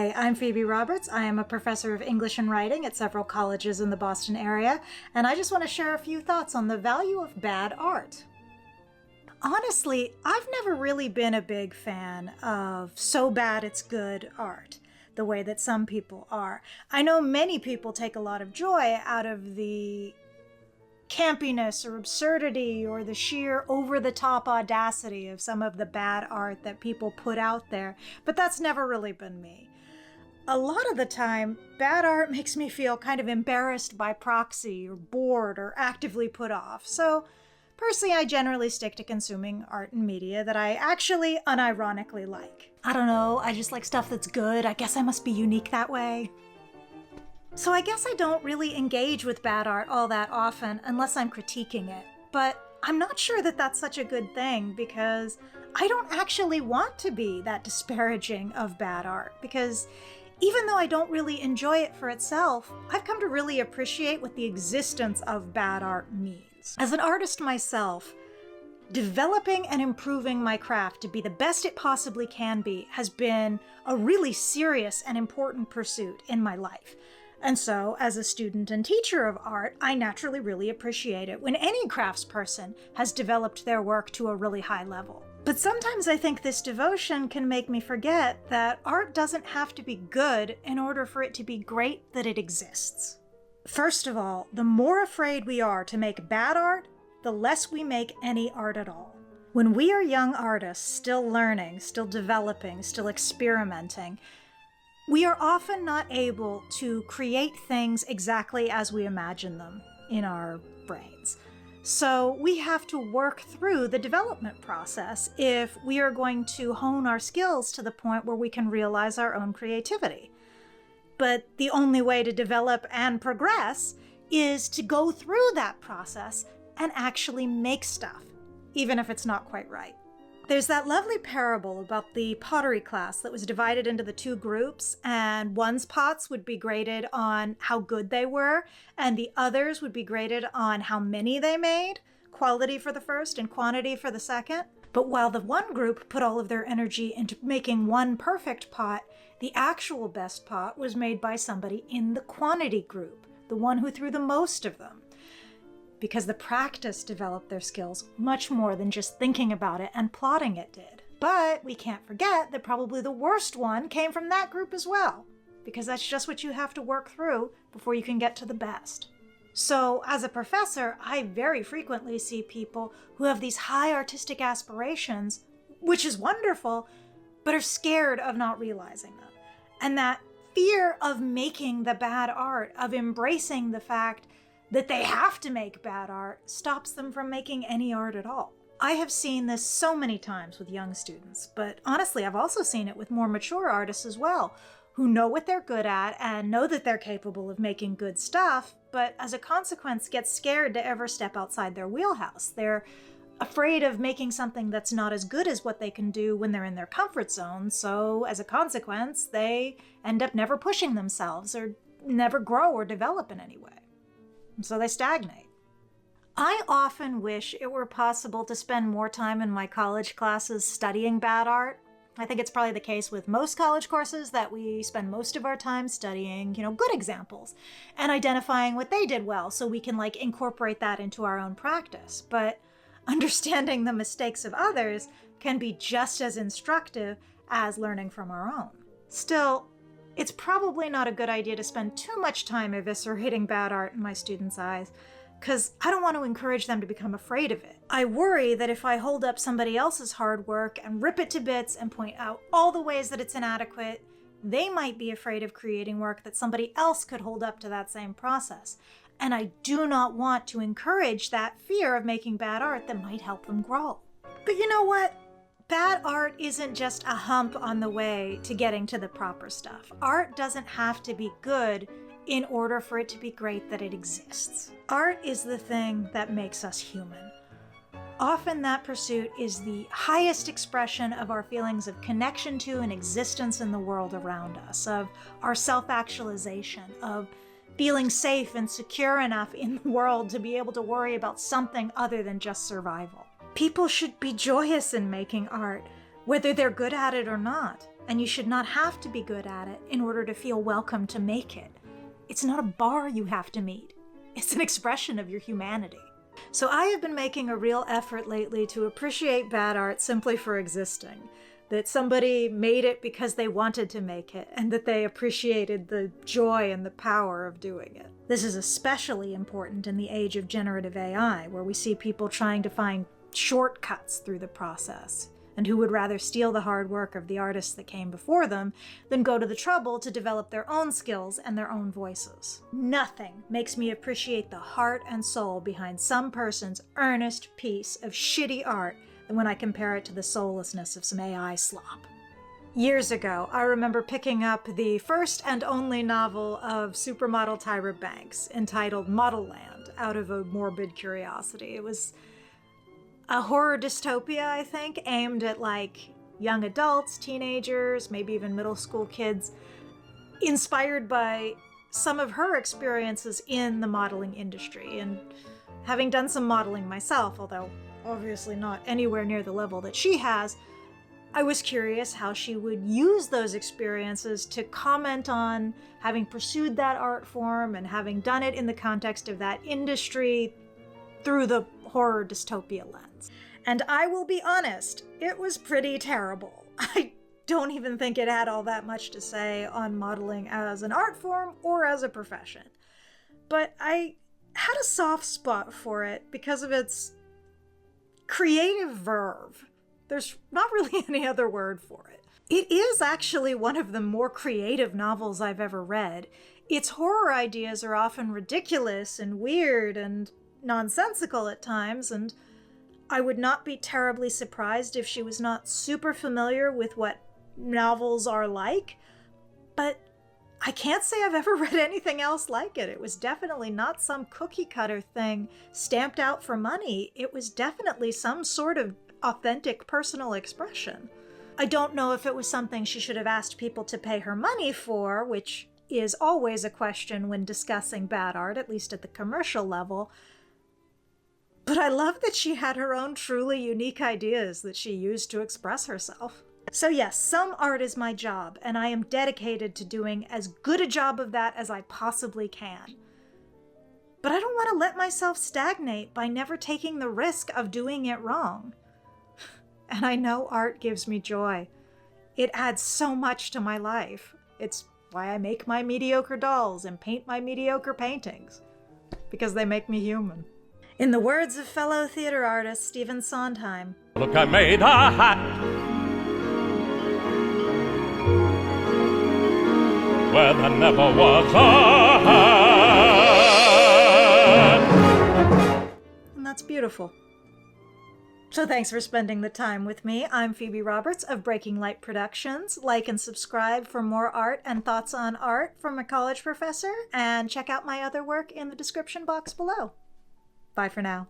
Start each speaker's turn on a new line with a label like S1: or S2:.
S1: Hi, I'm Phoebe Roberts. I am a professor of English and writing at several colleges in the Boston area, and I just want to share a few thoughts on the value of bad art. Honestly, I've never really been a big fan of so bad it's good art, the way that some people are. I know many people take a lot of joy out of the campiness or absurdity or the sheer over-the-top audacity of some of the bad art that people put out there, but that's never really been me. A lot of the time, bad art makes me feel kind of embarrassed by proxy or bored or actively put off, so personally I generally stick to consuming art and media that I actually unironically like. I don't know, I just like stuff that's good. I guess I must be unique that way. So I guess I don't really engage with bad art all that often unless I'm critiquing it. But I'm not sure that that's such a good thing because I don't actually want to be that disparaging of bad art, because even though I don't really enjoy it for itself, I've come to really appreciate what the existence of bad art means. As an artist myself, developing and improving my craft to be the best it possibly can be has been a really serious and important pursuit in my life. And so, as a student and teacher of art, I naturally really appreciate it when any craftsperson has developed their work to a really high level. But sometimes I think this devotion can make me forget that art doesn't have to be good in order for it to be great that it exists. First of all, the more afraid we are to make bad art, the less we make any art at all. When we are young artists, still learning, still developing, still experimenting, we are often not able to create things exactly as we imagine them in our brains. So we have to work through the development process if we are going to hone our skills to the point where we can realize our own creativity. But the only way to develop and progress is to go through that process and actually make stuff, even if it's not quite right. There's that lovely parable about the pottery class that was divided into the two groups, and one's pots would be graded on how good they were, and the others would be graded on how many they made, quality for the first and quantity for the second. But while the one group put all of their energy into making one perfect pot, the actual best pot was made by somebody in the quantity group, the one who threw the most of them, because the practice developed their skills much more than just thinking about it and plotting it did. But we can't forget that probably the worst one came from that group as well, because that's just what you have to work through before you can get to the best. So as a professor, I very frequently see people who have these high artistic aspirations, which is wonderful, but are scared of not realizing them. And that fear of making the bad art, of embracing the fact that they have to make bad art, stops them from making any art at all. I have seen this so many times with young students, but honestly, I've also seen it with more mature artists as well, who know what they're good at and know that they're capable of making good stuff, but as a consequence get scared to ever step outside their wheelhouse. They're afraid of making something that's not as good as what they can do when they're in their comfort zone, so as a consequence, they end up never pushing themselves or never grow or develop in any way. So they stagnate. I often wish it were possible to spend more time in my college classes studying bad art. I think it's probably the case with most college courses that we spend most of our time studying, good examples and identifying what they did well so we can incorporate that into our own practice. But understanding the mistakes of others can be just as instructive as learning from our own. Still, it's probably not a good idea to spend too much time eviscerating bad art in my students' eyes, because I don't want to encourage them to become afraid of it. I worry that if I hold up somebody else's hard work and rip it to bits and point out all the ways that it's inadequate, they might be afraid of creating work that somebody else could hold up to that same process. And I do not want to encourage that fear of making bad art that might help them grow. But you know what? Bad art isn't just a hump on the way to getting to the proper stuff. Art doesn't have to be good in order for it to be great that it exists. Art is the thing that makes us human. Often that pursuit is the highest expression of our feelings of connection to and existence in the world around us, of our self-actualization, of feeling safe and secure enough in the world to be able to worry about something other than just survival. People should be joyous in making art, whether they're good at it or not. And you should not have to be good at it in order to feel welcome to make it. It's not a bar you have to meet. It's an expression of your humanity. So I have been making a real effort lately to appreciate bad art simply for existing. That somebody made it because they wanted to make it, and that they appreciated the joy and the power of doing it. This is especially important in the age of generative AI, where we see people trying to find shortcuts through the process, and who would rather steal the hard work of the artists that came before them than go to the trouble to develop their own skills and their own voices. Nothing makes me appreciate the heart and soul behind some person's earnest piece of shitty art than when I compare it to the soullessness of some AI slop. Years ago, I remember picking up the first and only novel of supermodel Tyra Banks, entitled Model Land, out of a morbid curiosity. It was a horror dystopia, I think, aimed at young adults, teenagers, maybe even middle school kids, inspired by some of her experiences in the modeling industry. And having done some modeling myself, although obviously not anywhere near the level that she has, I was curious how she would use those experiences to comment on having pursued that art form and having done it in the context of that industry through the horror dystopia lens. And I will be honest, it was pretty terrible. I don't even think it had all that much to say on modeling as an art form or as a profession. But I had a soft spot for it because of its creative verve. There's not really any other word for it. It is actually one of the more creative novels I've ever read. Its horror ideas are often ridiculous and weird and nonsensical at times, and I would not be terribly surprised if she was not super familiar with what novels are like, but I can't say I've ever read anything else like it. It was definitely not some cookie cutter thing stamped out for money. It was definitely some sort of authentic personal expression. I don't know if it was something she should have asked people to pay her money for, which is always a question when discussing bad art, at least at the commercial level. But I love that she had her own truly unique ideas that she used to express herself. So yes, some art is my job, and I am dedicated to doing as good a job of that as I possibly can. But I don't want to let myself stagnate by never taking the risk of doing it wrong. And I know art gives me joy. It adds so much to my life. It's why I make my mediocre dolls and paint my mediocre paintings, because they make me human. In the words of fellow theater artist Stephen Sondheim,
S2: "Look, I made a hat where there never was a hat."
S1: And that's beautiful. So thanks for spending the time with me. I'm Phoebe Roberts of Breaking Light Productions. Like and subscribe for more art and thoughts on art from a college professor, and check out my other work in the description box below. Bye for now.